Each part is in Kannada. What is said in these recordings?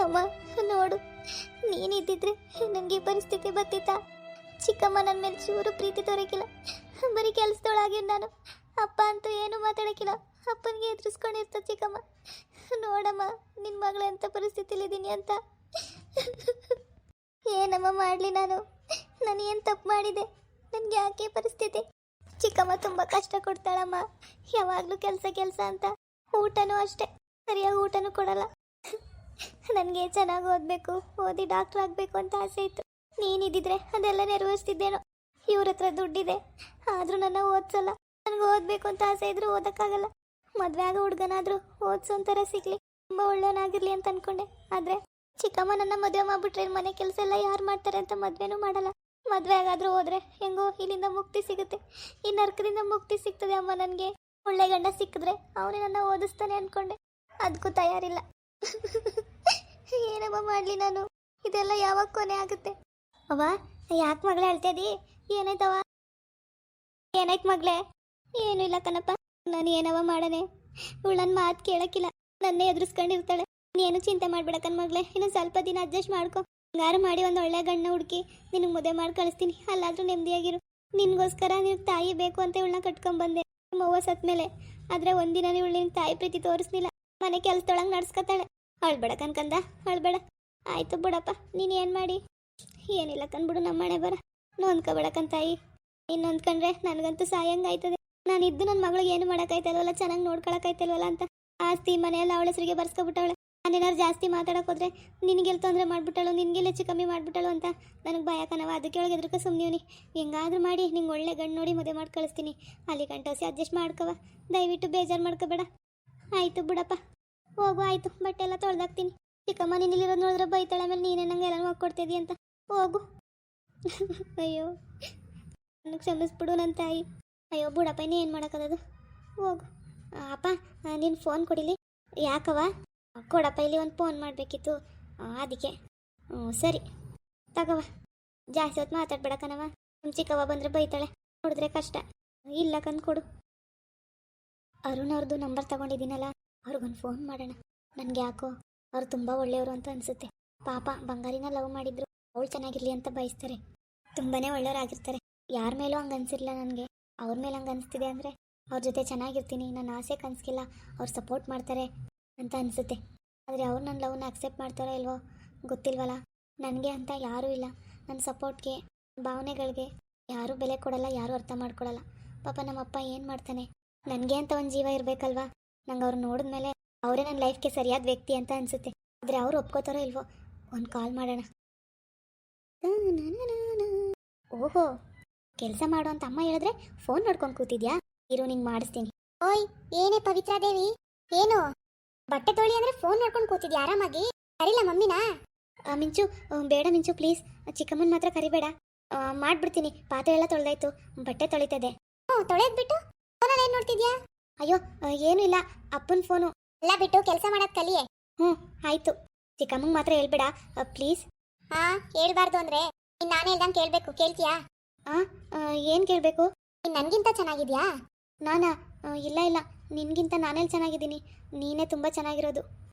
ಅಮ್ಮ ನೋಡು, ನೀನಿದ್ದಿದ್ರೆ ನನಗೆ ಪರಿಸ್ಥಿತಿ ಬರ್ತಿತ್ತ. ಚಿಕ್ಕಮ್ಮ ನನ್ನ ಮೇಲೆ ಚೂರು ಪ್ರೀತಿ ತೋರಿಕಿಲ್ಲ, ಬರೀ ಕೆಲಸದೊಳಗೆ ನಾನು. ಅಪ್ಪ ಅಂತೂ ಏನು ಮಾತಾಡೋಕ್ಕಿಲ್ಲ, ಅಪ್ಪನಿಗೆ ಎದುರಿಸ್ಕೊಂಡಿರ್ತ ಚಿಕ್ಕಮ್ಮ. ನೋಡಮ್ಮ, ನಿನ್ನ ಮಗಳ ಎಂಥ ಪರಿಸ್ಥಿತಿಲಿದ್ದೀನಿ ಅಂತ. ಏನಮ್ಮ ಮಾಡಲಿ ನಾನು ಏನು ತಪ್ಪು ಮಾಡಿದೆ? ನನಗೆ ಯಾಕೆ ಪರಿಸ್ಥಿತಿ? ಚಿಕ್ಕಮ್ಮ ತುಂಬ ಕಷ್ಟ ಕೊಡ್ತಾಳಮ್ಮ, ಯಾವಾಗಲೂ ಕೆಲಸ ಅಂತ. ಊಟನೂ ಅಷ್ಟೇ, ಸರಿಯಾಗಿ ಊಟನೂ ಕೊಡಲ್ಲ. ನನಗೆ ಚೆನ್ನಾಗಿ ಓದಬೇಕು, ಓದಿ ಡಾಕ್ಟ್ರ್ ಆಗಬೇಕು ಅಂತ ಆಸೆ ಇತ್ತು. ನೀನಿದ್ದಿದ್ರೆ ಅದೆಲ್ಲ ನೆರವೇರಿಸ್ತಿದ್ದೇನೋ. ಇವ್ರ ಹತ್ರ ದುಡ್ಡಿದೆ, ಆದರೂ ನನ್ನ ಓದಿಸಲ್ಲ. ನನಗೆ ಓದಬೇಕು ಅಂತ ಆಸೆ ಇದ್ರೂ ಓದೋಕ್ಕಾಗಲ್ಲ. ಮದುವೆ ಆಗೋ ಹುಡುಗನಾದರೂ ಓದಿಸೋಂಥರ ಸಿಗಲಿ, ತುಂಬ ಒಳ್ಳೆಯವನಾಗಿರಲಿ ಅಂತ ಅಂದ್ಕೊಂಡೆ. ಆದರೆ ಚಿಕ್ಕಮ್ಮ ನನ್ನ ಮದುವೆ ಮಾಡಿಬಿಟ್ರೆ ಮನೆ ಕೆಲಸ ಎಲ್ಲ ಯಾರು ಮಾಡ್ತಾರೆ ಅಂತ ಮದುವೆನೂ ಮಾಡಲ್ಲ. ಮದುವೆ ಆಗಾದರೂ ಹೋದರೆ ಹೆಂಗೋ ಇಲ್ಲಿಂದ ಮುಕ್ತಿ ಸಿಗುತ್ತೆ, ಈ ನರ್ಕದಿಂದ ಮುಕ್ತಿ ಸಿಗ್ತದೆ ಅಮ್ಮ. ನನಗೆ ಒಳ್ಳೆ ಗಂಡ ಸಿಕ್ಕಿದ್ರೆ ಅವನೇ ನನ್ನ ಓದಿಸ್ತಾನೆ ಅಂದ್ಕೊಂಡೆ, ಅದಕ್ಕೂ ತಯಾರಿಲ್ಲ. ಏನಮ್ಮ ಮಾಡಲಿ ನಾನು? ಇದೆಲ್ಲ ಯಾವಾಗ ಕೊನೆ ಆಗುತ್ತೆ? ಅವ್ವ, ಯಾಕೆ ಮಗಳೇ ಅಳ್ತೇದಿ? ಏನಾಯ್ತವ? ಏನಾಯ್ತು ಮಗಳೇ? ಏನೂ ಇಲ್ಲ ಕಣಪ್ಪ, ನಾನು ಏನವ ಮಾಡನೆ. ಇವಳು ನನ್ನ ಮಾತು ಕೇಳೋಕ್ಕಿಲ್ಲ, ನನ್ನೇ ಎದುರಿಸ್ಕೊಂಡಿರ್ತಾಳೆ. ನೀನು ಚಿಂತೆ ಮಾಡ್ಬೇಡ ಕಣ್ ಮಗಳೇ, ಇನ್ನು ಸ್ವಲ್ಪ ದಿನ ಅಡ್ಜಸ್ಟ್ ಮಾಡ್ಕೊ. ಹಂಗಾರು ಮಾಡಿ ಒಂದು ಒಳ್ಳೆ ಗಂಡ ಹುಡುಕಿ ನಿನಗೆ ಮದುವೆ ಮಾಡಿ ಕಳಿಸ್ತೀನಿ, ಅಲ್ಲಾದರೂ ನೆಮ್ಮದಿಯಾಗಿರು. ನಿನಗೋಸ್ಕರ ನಿನಗೆ ತಾಯಿ ಬೇಕು ಅಂತ ಇವಳನ್ನ ಕಟ್ಕೊಂಡ್ಬಂದೆ ನಿಮ್ಮ ಅವ್ವ ಸತ್ ಮೇಲೆ. ಆದರೆ ಒಂದಿನ ಇವಳು ನಿನಗೆ ತಾಯಿ ಪ್ರೀತಿ ತೋರಿಸ್ಲಿಲ್ಲ, ಮನೆ ಕೆಲಸದೊಳಗೆ ನಡ್ಸ್ಕೊತಾಳೆ. ಅಳ್ಬೇಡ ಕನ್ಕಂದ, ಅಳ್ಬೇಡ. ಆಯಿತು ಬಿಡಪ್ಪ, ನೀನು ಏನು ಮಾಡಿ? ಏನಿಲ್ಲ ಕಣ್ಬಿಡು, ನಮ್ಮ ಮನೆ ಬರ. ನೊಂದ್ಕೊಬೇಡ ತಾಯಿ. ನೀನು ನೊಂದ್ಕೊಂಡ್ರೆ ನನಗಂತೂ ಸಾಯಂಗೆ ಆಯ್ತದೆ. ನಾನಿದ್ದು ನನ್ನ ಮಗಳಿಗೆ ಏನು ಮಾಡೋಕ್ಕಾಯ್ತಲ್ವಲ್ಲ, ಚೆನ್ನಾಗಿ ನೋಡ್ಕೊಳಕ್ಕಾಯ್ತಲ್ವಲ್ಲ ಅಂತ ಆಸ್ತಿ ಮನೆಯೆಲ್ಲ ಅವಳ ಹೆಸರಿಗೆ ಬರ್ಸ್ಕೊಬಿಟ್ಟವಳೆ. ನಾನೇನಾದ್ರು ಜಾಸ್ತಿ ಮಾತಾಡೋಕೆ ಹೋದ್ರೆ ನಿನಗೆಲ್ಲ ತೊಂದರೆ ಮಾಡಿಬಿಟ್ಟಳು, ನಿನಗೆಲ್ಲ ಹೆಚ್ಚು ಕಮ್ಮಿ ಮಾಡಿಬಿಟ್ಟಳು ಅಂತ ನನಗೆ ಭಯ ಕಣವ. ಅದಕ್ಕೆ ಒಳಗೆ ಎದ್ರಕ ಸುಮ್ಮನೆ ಹೆಂಗಾದ್ರೂ ಮಾಡಿ ನಿಂಗೆ ಒಳ್ಳೆ ಗಂಡು ನೋಡಿ ಮದುವೆ ಮಾಡಿ ಕಳಿಸ್ತೀನಿ. ಅಲ್ಲಿ ಗಂಟೋಸಿ ಅಡ್ಜಸ್ಟ್ ಮಾಡ್ಕವ, ದಯವಿಟ್ಟು ಬೇಜಾರು ಮಾಡ್ಕೋಬೇಡ. ಆಯಿತು ಬಿಡಪ್ಪ, ಹೋಗು. ಆಯಿತು, ಬಟ್ಟೆ ಎಲ್ಲ ತೊಳ್ದಾಕ್ತೀನಿ. ಚಿಕ್ಕಮ್ಮ ನೀನಿಲ್ಲಿರೋದು ನೋಡಿದ್ರೆ ಬೈತಾಳೆ, ಆಮೇಲೆ ನೀನೇ ನಂಗೆ ಎಲ್ಲ ಹೋಗ್ಕೊಡ್ತಿದ್ದಿ ಅಂತ. ಹೋಗು. ಅಯ್ಯೋ, ನನಗೆ ಕ್ಷಮಿಸ್ಬಿಡು ನನ್ನ ತಾಯಿ. ಅಯ್ಯೋ ಬಿಡಪ್ಪ, ಇನ್ನೂ ಏನು ಮಾಡೋಕ್ಕದು? ಹೋಗು. ಅಪ್ಪ, ನೀನು ಫೋನ್ ಕೊಡಿಲಿ. ಯಾಕವ? ಕೊಡಪ್ಪ, ಇಲ್ಲಿ ಒಂದು ಫೋನ್ ಮಾಡಬೇಕಿತ್ತು, ಅದಕ್ಕೆ. ಸರಿ ತಗವ. ಜಾಸ್ತಿ ಹೊತ್ತು ಮಾತಾಡ್ಬೇಡ ಕಣವ, ನಿಮ್ಮ ಚಿಕ್ಕವ್ವ ಬಂದರೆ ಬೈತಾಳೆ, ನೋಡಿದ್ರೆ ಕಷ್ಟ. ಇಲ್ಲ ಕಂದು ಕೊಡು. ಅರುಣ್ ಅವ್ರದ್ದು ನಂಬರ್ ತಗೊಂಡಿದ್ದೀನಲ್ಲ, ಅವ್ರಿಗೊಂದು ಫೋನ್ ಮಾಡೋಣ. ನನಗೆ ಯಾಕೋ ಅವ್ರು ತುಂಬ ಒಳ್ಳೆಯವರು ಅಂತ ಅನಿಸುತ್ತೆ. ಪಾಪ ಬಂಗಾರಿನ ಲವ್ ಮಾಡಿದ್ರು, ಅವಳು ಚೆನ್ನಾಗಿರಲಿ ಅಂತ ಬಯಸ್ತಾರೆ. ತುಂಬಾ ಒಳ್ಳೆಯವರಾಗಿರ್ತಾರೆ. ಯಾರ ಮೇಲೂ ಹಂಗೆ ಅನಿಸಿರಲಿಲ್ಲ ನನಗೆ, ಅವ್ರ ಮೇಲೆ ಹಂಗೆ ಅನಿಸ್ತಿದೆ ಅಂದರೆ ಅವ್ರ ಜೊತೆ ಚೆನ್ನಾಗಿರ್ತೀನಿ, ನನ್ನ ಆಸೆ ಕನಸಿಗಿಲ್ಲ, ಅವ್ರು ಸಪೋರ್ಟ್ ಮಾಡ್ತಾರೆ ಅಂತ ಅನಿಸುತ್ತೆ. ಆದರೆ ಅವ್ರು ನನ್ನ ಲವ್ನ ಅಕ್ಸೆಪ್ಟ್ ಮಾಡ್ತಾರೋ ಇಲ್ವೋ ಗೊತ್ತಿಲ್ವಲ್ಲ. ನನಗೆ ಅಂತ ಯಾರೂ ಇಲ್ಲ, ನನ್ನ ಸಪೋರ್ಟ್ಗೆ, ಭಾವನೆಗಳಿಗೆ ಯಾರೂ ಬೆಲೆ ಕೊಡಲ್ಲ, ಯಾರೂ ಅರ್ಥ ಮಾಡ್ಕೊಡಲ್ಲ. ಪಾಪ ನಮ್ಮಪ್ಪ ಏನು ಮಾಡ್ತಾನೆ? ನನಗೆ ಅಂತ ಒಂದು ಜೀವ ಇರಬೇಕಲ್ವಾ. ನಂಗೆ ಅವ್ರು ನೋಡಿದ್ಮೇಲೆ ಅವರೇ ನನ್ನ ಲೈಫ್ಗೆ ಸರಿಯಾದ ವ್ಯಕ್ತಿ ಅಂತ ಅನಿಸುತ್ತೆ. ಆದರೆ ಅವ್ರು ಒಪ್ಕೋತಾರೋ ಇಲ್ವೋ, ಒಂದು ಕಾಲ್ ಮಾಡೋಣ. ಓಹೋ, ಕೆಲಸ ಮಾಡು ಅಂತ ಅಮ್ಮ ಹೇಳಿದ್ರೆ ಫೋನ್ ನೋಡ್ಕೊಂಡು ಕೂತಿದ್ಯಾ? ಇರು, ನಿಂಗೆ ಮಾಡಿಸ್ತೀನಿ. ಓಯ್, ಏನೇ ಪವಿತ್ರಾ ದೇವಿ, ಏನು ಬಟ್ಟೆ ತೊಳಿ ಅಂದರೆ ಫೋನ್ ನೋಡ್ಕೊಂಡು ಕೂತಿದ್ಯಾ? ಆರಾಮಾಗಿ ಕರಿಲ್ಲ ಮಮ್ಮಿನಾ? ಮಿಂಚು, ಬೇಡ ಮಿಂಚು ಪ್ಲೀಸ್, ಚಿಕ್ಕಮ್ಮನ ಮಾತ್ರ ಕರಿಬೇಡ. ಮಾಡ್ಬಿಡ್ತೀನಿ, ಪಾತ್ರೆ ಎಲ್ಲ ತೊಳೆದಾಯ್ತು, ಬಟ್ಟೆ ತೊಳಿತದೆ. ತೊಳೆಯೋದು ಬಿಟ್ಟು ಫೋನಲ್ಲಿ ಏನು ನೋಡ್ತಿದ್ಯಾ? ಅಯ್ಯೋ ಏನೂ ಇಲ್ಲ, ಅಪ್ಪನ ಫೋನು. ಎಲ್ಲ ಬಿಟ್ಟು ಕೆಲಸ ಮಾಡೋದು ಕಲಿಯೇ. ಆಯಿತು, ಚಿಕ್ಕಮ್ಮಂಗೆ ಮಾತ್ರ ಹೇಳ್ಬೇಡ ಪ್ಲೀಸ್. ಹೇಳ್ಬಾರ್ದು ಅಂದರೆ ನೀನು ನಾನೇ ಹೇಳ್ದಂಗೆ ಕೇಳಬೇಕು, ಕೇಳ್ತೀಯಾ? ಏನು ಕೇಳಬೇಕು? ನೀನು ನನಗಿಂತ ಚೆನ್ನಾಗಿದ್ಯಾ? ನಾನಾ? ಇಲ್ಲ ಇಲ್ಲ, ನಿನಗಿಂತ ನಾನೆಲ್ಲಿ ಚೆನ್ನಾಗಿದ್ದೀನಿ, ನೀನೇ ತುಂಬ ಚೆನ್ನಾಗಿರೋದು.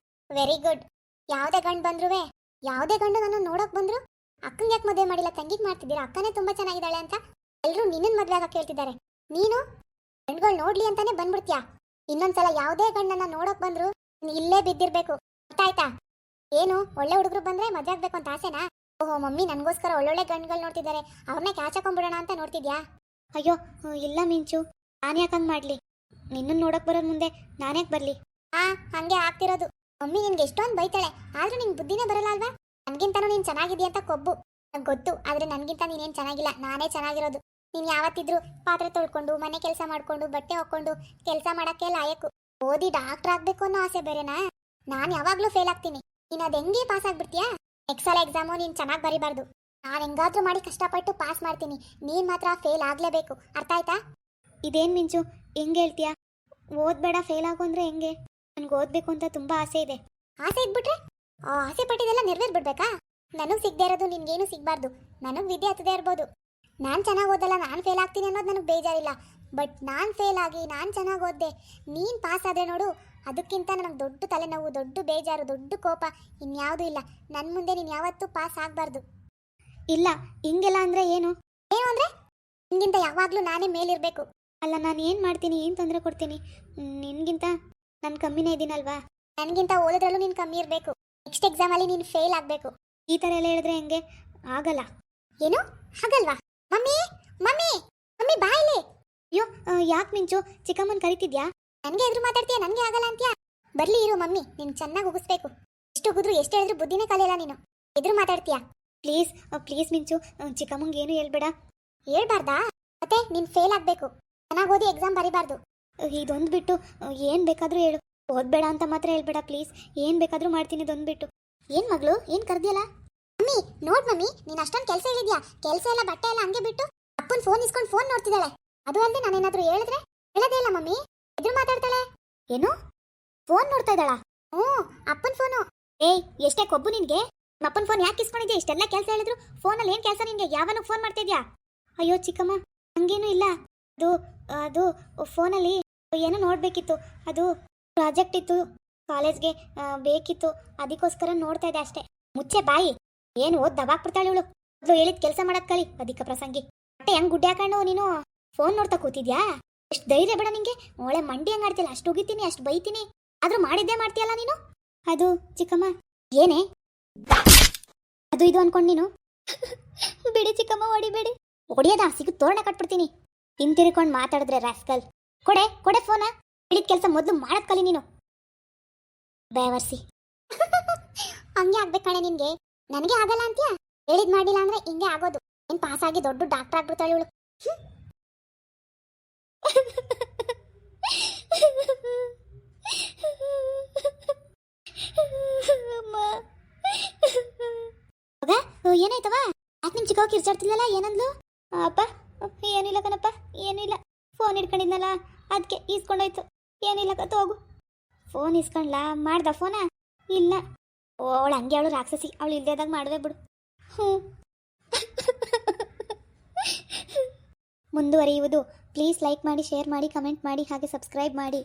Very good. ಯಾವುದೇ ಗಂಡು ಬಂದ್ರೂ, ಯಾವುದೇ ಗಂಡು ನನ್ನ ನೋಡೋಕೆ ಬಂದರು ಅಕ್ಕಂಗೆ ಯಾಕೆ ಮದುವೆ ಮಾಡಿಲ್ಲ, ತಂಗಿಗೆ ಮಾಡ್ತಿದ್ದೀರಾ, ಅಕ್ಕನೇ ತುಂಬ ಚೆನ್ನಾಗಿದ್ದಾಳೆ ಅಂತ ಎಲ್ಲರೂ ನಿನ್ನನ್ನು ಮದುವೆ ಆಗ ಕೇಳ್ತಿದ್ದಾರೆ. ನೀನು ಗಂಡುಗಳು ನೋಡ್ಲಿ ಅಂತಾನೆ ಬಂದ್ಬಿಡ್ತೀಯಾ? ಇನ್ನೊಂದ್ಸಲ ಯಾವುದೇ ಗಂಡನ್ನ ನೋಡೋಕೆ ಬಂದ್ರು ಇಲ್ಲೇ ಬಿದ್ದಿರ್ಬೇಕು, ಗೊತ್ತಾಯ್ತಾ? ಏನು ಒಳ್ಳೆ ಹುಡುಗರು ಬಂದರೆ ಮದುವೆ ಆಗಬೇಕು ಅಂತ ಆಸೆನಾ? ಓಹೋ ಮಮ್ಮಿ, ನನಗೋಸ್ಕರ ಒಳ್ಳೊಳ್ಳೆ ಗಂಡುಗಳು ನೋಡ್ತಿದ್ದಾರೆ, ಅವ್ರನ್ನೇ ಕ್ಯಾಚಾಕೊಂಡ್ಬಿಡೋಣ ಅಂತ ನೋಡ್ತಿದ್ಯಾ? ಅಯ್ಯೋ ಇಲ್ಲ ಮಿಂಚು, ನಾನು ಯಾಕೆ ಹಂಗೆ ಮಾಡಲಿ? ನಿನ್ನನ್ನು ನೋಡೋಕೆ ಬರೋದು ಮುಂದೆ ನಾನ್ಯಾಕೆ ಬರಲಿ? ಹಂಗೆ ಆಗ್ತಿರೋದು. ಮಮ್ಮಿ ನಿನ್ಗೆ ಎಷ್ಟೊಂದು ಬೈತಾಳೆ, ಆದರೂ ನಿಂಗೆ ಬುದ್ಧಿನೇ ಬರಲ್ಲ ಅಲ್ವಾ? ನನಗಿಂತನೂ ನೀನು ಚೆನ್ನಾಗಿದೆಯಾ ಅಂತ ಕೊಬ್ಬು ನಂಗೆ ಗೊತ್ತು, ಆದರೆ ನನಗಿಂತ ನೀನೇನು ಚೆನ್ನಾಗಿಲ್ಲ, ನಾನೇ ಚೆನ್ನಾಗಿರೋದು. ನೀನು ಯಾವತ್ತಿದ್ರು ಪಾತ್ರೆ ತೊಳ್ಕೊಂಡು, ಮನೆ ಕೆಲಸ ಮಾಡಿಕೊಂಡು, ಬಟ್ಟೆ ಹಾಕ್ಕೊಂಡು ಕೆಲಸ ಮಾಡೋಕ್ಕೆ ಲಾಯಕು. ಓದಿ ಡಾಕ್ಟರ್ ಆಗಬೇಕು ಅನ್ನೋ ಆಸೆ ಬೇರೆನಾ? ನಾನು ಯಾವಾಗಲೂ ಫೇಲ್ ಆಗ್ತೀನಿ, ನೀನು ಅದು ಹೆಂಗೆ ಪಾಸ್ ಆಗ್ಬಿಡ್ತೀಯಾ? ನೆಕ್ಸ್ಟ್ ಸಲ ಎಕ್ಸಾಮು ನೀನು ಚೆನ್ನಾಗಿ ಬರೀಬಾರ್ದು, ನಾನು ಹೆಂಗಾದ್ರೂ ಮಾಡಿ ಕಷ್ಟಪಟ್ಟು ಪಾಸ್ ಮಾಡ್ತೀನಿ, ನೀನು ಮಾತ್ರ ಫೇಲ್ ಆಗಲೇಬೇಕು, ಅರ್ಥ ಆಯ್ತಾ? ಇದೇನು ಮಿಂಚು ಹೆಂಗೆ ಹೇಳ್ತೀಯಾ? ಓದ್ಬೇಡ ಫೇಲ್ ಆಗು ಅಂದರೆ ಹೆಂಗೆ? ನನಗೆ ಓದಬೇಕು ಅಂತ ತುಂಬ ಆಸೆ ಇದೆ. ಆಸೆ ಇದ್ಬಿಟ್ರೆ ಆಸೆ ಪಟ್ಟಿದ್ದೆಲ್ಲ ನೆರವೇರ್ಬಿಡ್ಬೇಕಾ? ನನಗೆ ಸಿಗದೆ ಇರೋದು ನಿನ್ಗೇನು ಸಿಗಬಾರ್ದು, ನನಗೆ ವಿದ್ಯೆ ಹತ್ತದೇ ಇರ್ಬೋದು. ನಾನು ಚೆನ್ನಾಗಿ ಓದಲ್ಲ, ನಾನು ಫೇಲ್ ಆಗ್ತೀನಿ ಅನ್ನೋದು ನನಗೆ ಬೇಜಾರಿಲ್ಲ. ಬಟ್ ನಾನು ಫೇಲ್ ಆಗಿ ನಾನು ಚೆನ್ನಾಗಿ ಓದಿದೆ, ನೀನು ಪಾಸ್ ಆದರೆ ನೋಡು ಅದಕ್ಕಿಂತ ನನಗೆ ದೊಡ್ಡ ತಲೆನೋವು, ದೊಡ್ಡ ಬೇಜಾರು, ದೊಡ್ಡ ಕೋಪ ಇನ್ಯಾವುದೂ ಇಲ್ಲ. ನನ್ನ ಮುಂದೆ ನೀನು ಯಾವತ್ತೂ ಪಾಸ್ ಆಗಬಾರ್ದು. ಇಲ್ಲ ಹಿಂಗೆಲ್ಲ ಅಂದರೆ ಏನು? ಏನು ಅಂದರೆ ನಿನ್ಗಿಂತ ಯಾವಾಗಲೂ ನಾನೇ ಮೇಲಿರಬೇಕು. ಅಲ್ಲ ನಾನು ಏನು ಮಾಡ್ತೀನಿ, ಏನು ತೊಂದರೆ ಕೊಡ್ತೀನಿ? ನಿನಗಿಂತ ನಾನು ಕಮ್ಮಿನೇ ಇದ್ದೀನಲ್ವಾ? ನನಗಿಂತ ಓದೋದ್ರಲ್ಲೂ ನೀನು ಕಮ್ಮಿ ಇರಬೇಕು. ನೆಕ್ಸ್ಟ್ ಎಕ್ಸಾಮಲ್ಲಿ ನೀನು ಫೇಲ್ ಆಗಬೇಕು. ಈ ಥರ ಎಲ್ಲ ಹೇಳಿದ್ರೆ ಹೆಂಗೆ? ಆಗಲ್ಲ. ಏನು ಹಾಗಲ್ವಾ? ಮಮ್ಮಿ ಮಮ್ಮಿ ಮಮ್ಮಿ ಬಾಯಿಲೆ. ಅಯ್ಯೋ ಯಾಕೆ ಮಿಂಚು, ಚಿಕ್ಕಮ್ಮನ ಕರಿತಿದ್ಯಾ? ನನಗೆ ಎದುರು ಮಾತಾಡ್ತೀಯ, ನನಗೆ ಆಗಲ್ಲ ಅಂತ್ಯಾ? ಬರ್ಲಿ ಇರು ಮಮ್ಮಿ, ನೀನು ಚೆನ್ನಾಗಿ ಉಗಿಸ್ಬೇಕು. ಎಷ್ಟು ಉಗಿದ್ರು ಎಷ್ಟು ಹೇಳಿದ್ರು ಬುದ್ಧಿನೇ ಕಲಿಯಲ್ಲ ನೀನು. ಎದುರು ಮಾತಾಡ್ತೀಯಾ? ಪ್ಲೀಸ್ ಪ್ಲೀಸ್ ಮಿಂಚು, ಚಿಕ್ಕಮ್ಮಂಗೆ ಏನು ಹೇಳ್ಬೇಡ. ಹೇಳ್ಬಾರ್ದಾ? ಮತ್ತೆ ನೀನು ಫೇಲ್ ಆಗಬೇಕು, ಚೆನ್ನಾಗಿ ಓದಿ ಎಕ್ಸಾಮ್ ಬರಿಬಾರ್ದು. ಇದೊಂದು ಬಿಟ್ಟು ಏನು ಬೇಕಾದರೂ ಹೇಳು, ಓದಬೇಡ ಅಂತ ಮಾತ್ರ ಹೇಳ್ಬೇಡ ಪ್ಲೀಸ್. ಏನು ಬೇಕಾದರೂ ಮಾಡ್ತೀನಿ ಇದೊಂದು ಬಿಟ್ಟು. ಏನು ಮಗಳು, ಏನು ಕರ್ದಿಯಲ್ಲ? ಮಮ್ಮಿ ನೋಡ್ ಮಮ್ಮಿ, ನೀನು ಅಷ್ಟೊಂದು ಕೆಲಸ ಹೇಳಿದ್ಯಾ, ಕೆಲಸ ಎಲ್ಲ ಬಟ್ಟೆ ಎಲ್ಲ ಹಂಗೆ ಬಿಟ್ಟು ಅಪ್ಪನ ಫೋನ್ ಇಸ್ಕೊಂಡು ಫೋನ್ ನೋಡ್ತಿದ್ದಾಳೆ. ಅದು ಅಲ್ಲದೆ ನಾನೇನಾದರೂ ಹೇಳಿದ್ರೆ ಹೇಳೋದೇ ಇಲ್ಲ ಮಮ್ಮಿ, ಎದುರು ಮಾತಾಡ್ತಾಳೆ. ಏನು ಫೋನ್ ನೋಡ್ತಾ ಇದ್ದಾಳಾ? ಹ್ಞೂ, ಅಪ್ಪನ ಫೋನು. ಏಯ್ ಎಷ್ಟೇ ಕೊಬ್ಬು ನಿನಗೆ? ಅಪ್ಪನ ಫೋನ್ ಯಾಕೆ ಇಸ್ಕೊಂಡಿದ್ಯಾ? ಇಷ್ಟೆಲ್ಲ ಕೆಲಸ ಹೇಳಿದ್ರು ಫೋನಲ್ಲಿ ಏನು ಕೆಲಸ ನಿನಗೆ? ಯಾವನಿಗೆ ಫೋನ್ ಮಾಡ್ತಿದ್ಯಾ? ಅಯ್ಯೋ ಚಿಕ್ಕಮ್ಮ ಹಂಗೇನೂ ಇಲ್ಲ, ಅದು ಅದು ಫೋನಲ್ಲಿ ಏನೋ ನೋಡಬೇಕಿತ್ತು, ಅದು ಪ್ರಾಜೆಕ್ಟ್ ಇತ್ತು, ಕಾಲೇಜ್ಗೆ ಬೇಕಿತ್ತು, ಅದಕ್ಕೋಸ್ಕರ ನೋಡ್ತಾ ಇದ್ದೆ ಅಷ್ಟೇ. ಮುಚ್ಚೆ ಬಾಯಿ, ಏನು ಓದ್ ದಬಾಕ್ಬಿಡ್ತಾಳೆ ಇವಳು. ಅದು ಹೇಳಿದ ಕೆಲಸ ಮಾಡಕ್ ಕಲಿ, ಅಧಿಕ ಪ್ರಸಂಗಿ. ಬಟ್ಟೆ ಹೆಂಗ್ ಗುಡ್ಡೆ ಹಾಕೊಂಡು ನೀನು ಫೋನ್ ನೋಡ್ತಾ ಕೂತಿದ್ಯಾ? ಎಷ್ಟು ಧೈರ್ಯ ಬೇಡ ನಿಂಗೆ? ಒಳ್ಳೆ ಮಂಡಿ ಹಂಗೆ ಆಡ್ತಿಲ್ಲ, ಅಷ್ಟು ಉಗಿತೀನಿ ಅಷ್ಟು ಬೈತೀನಿ, ಆದ್ರೂ ಮಾಡಿದ್ದೇ ಮಾಡ್ತೀಯಲ್ಲ ನೀನು. ಅದು ಚಿಕ್ಕಮ್ಮ ಏನೇ ಅದು ಇದು ಅನ್ಕೊಂಡು ನೀನು ಬಿಡಿ ಚಿಕ್ಕಮ್ಮ, ಹೊಡಿಬೇಡಿ. ಹೊಡಿಯೋದ ಸಿಗು ತೋರಣ ಕಟ್ಬಿಡ್ತೀನಿ. ಹಿಂತಿರ್ಕೊಂಡು ಮಾತಾಡಿದ್ರೆ ರಾಸ್ಕಲ್. ಕೊಡೆ ಕೊಡೆ ಫೋನ. ಹೇಳಿದ ಕೆಲಸ ಮೊದಲು ಮಾಡಕ್ ಕಲಿ ನೀನು, ಬೇವರ್ಸಿ. ಹಂಗೆ ಆಗ್ಬೇಕು ಕಣೆ ನಿನ್ಗೆ. ನನಗೆ ಆಗಲ್ಲ ಅಂತ್ಯಾ? ಹೇಳಿದ್ ಮಾಡಿಲ್ಲ ಅಂದ್ರೆ ಹಿಂಗೆ ಆಗೋದು. ಏನ್ ಪಾಸ್ ಆಗಿ ದೊಡ್ಡ ಡಾಕ್ಟರ್ ಆಗ್ಬಿಡ್ತಾಳೆ ಇವಳು. ಏನಾಯ್ತವ? ಯಾಕೆ ನಿಮ್ ಚಿಕ್ಕ ಕಿರ್ಚಾಡ್ತಿಲ್ಲಲ್ಲ, ಏನಂದ್ಲು? ಅಪ್ಪ ಏನಿಲ್ಲ ಕಣಪ್ಪ, ಏನಿಲ್ಲ, ಫೋನ್ ಇಟ್ಕೊಂಡಿದ್ನಲ್ಲ ಅದಕ್ಕೆ ಈಸ್ಕೊಂಡೋಯ್ತು. ಏನಿಲ್ಲ ಕತ್ತು ಹೋಗು. ಫೋನ್ ಇಸ್ಕೊಂಡ್ಲಾ? ಮಾಡ್ದ ಫೋನ? ಇಲ್ಲ. ಅವಳು ಹಂಗೆ, ಅವಳು ರಾಕ್ಷಸಿ, ಅವಳು ಇಲ್ದೇದಾಗ ಮಾಡುವೆ ಬಿಡು. ಮುಂದುವರಿಯುವುದು. ಪ್ಲೀಸ್ ಲೈಕ್ ಮಾಡಿ, ಶೇರ್ ಮಾಡಿ, ಕಮೆಂಟ್ ಮಾಡಿ, ಹಾಗೆ ಸಬ್ಸ್ಕ್ರೈಬ್ ಮಾಡಿ.